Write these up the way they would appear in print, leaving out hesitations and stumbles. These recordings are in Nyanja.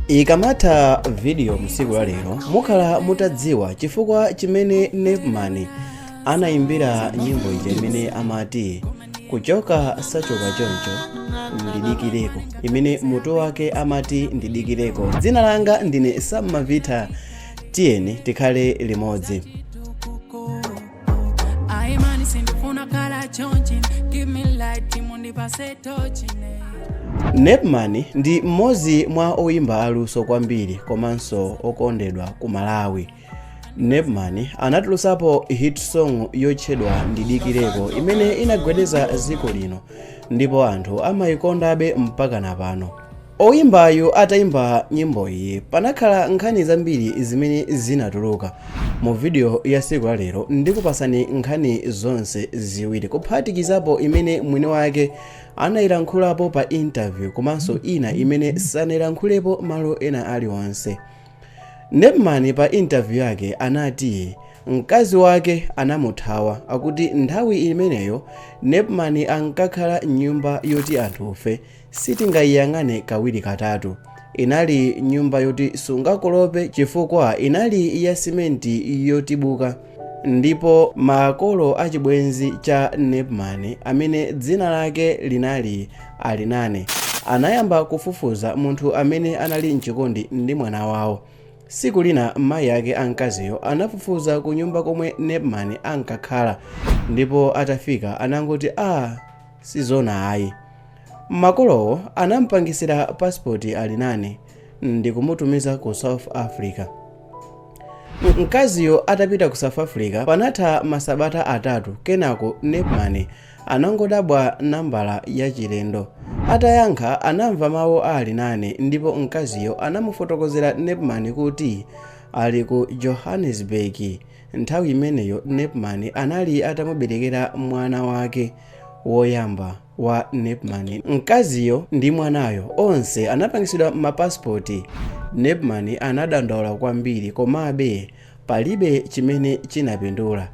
Ikamata video msiku la lero mukhala mutadziwa chifukwa chimene Nepman anayimbira nyimbo ija imene amati kuchoka sachoka choncho ndidikireko, imene mutu wake amati ndidikireko. Dzina langa ndine Sam Mavita, tiyeni tikhale limodzi. Nepman ndi mmodzi mwa oyimba aluso kwambiri komanso okondedwa ku Malawi. Nepman anatulusapo hit song yotchedwa ndidikireko imene inagwedeza dziko lino ndipo anthu amayikondabe mpaka napano. Oyimbayo atayimba nyimbo iyi panakhala nkhani zambiri zimene zinatuluka mu video ya siku la lero. Ndikupasani nkhani zonse ziwiri kuphatikizapo imene mwini wake anayilankhulapo pa interview komanso ina imene sanayilankhulepo malo ena aliwonse. Nepman pa interview yake anati mkazi wake anamuthawa, akuti nthawi imeneyo Nepman ankakhala nyumba yoti anthufe sitingayiyang'ane kawiri katatu. Inali nyumba yoti sungakolope chifukwa inali ya simenti yotibuka. Ndipo makolo achibwenzi cha Nepman amene dzina lake linali Alinane anayamba kufufuza munthu amene anali mchikondi ndi mwana wawo. Siku lina mayi ake amkaziyo anafufuza ku nyumba komwe Nepman ankakhala, ndipo atafika anangoti sizona ayi. Makolowo anampangisira passport Alinane ndi kumutumiza ku South Africa. Mkaziyo atapita ku South Africa panatha masabata atatu, kenako Nepman anangodabwa nambala ya chilendo. Atayankha anamva mawu a Alinane, ndipo mkaziyo anamufotokozera Nepman kuti ali ku Johannesburg. Nthawi imeneyo Nepman anali atamuberekera mwana wake woyamba wa Nepman. Mkaziyo ndi mwanayo onse anapangisidwa mapasipoti. Nepman anadandaula kwambiri komabe palibe chimene chinapindula.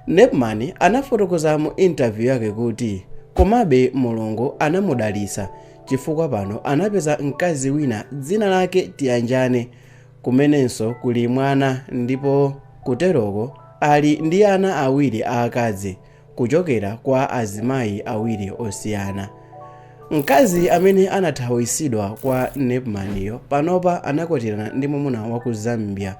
Nepman anafotokoza mu interview yake kuti komabe Mulungu anamudalitsa chifukwa pano anapeza mkazi wina dzina lake Tianjane, kumenenso kuli mwana, ndipo kuteroko ali ndi ana awiri aakazi kuchokera kwa azimayi awiri osiyana. Mkazi amene anathawisidwa kwa Nepmaniyo panopa anakwatirana ndi mwamuna wa ku Zambia,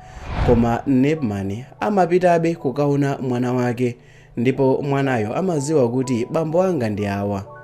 koma Nepman amapitabe kukaona mwana wake, ndipo mwanayo amadziwa kuti bambo anga ndi awa.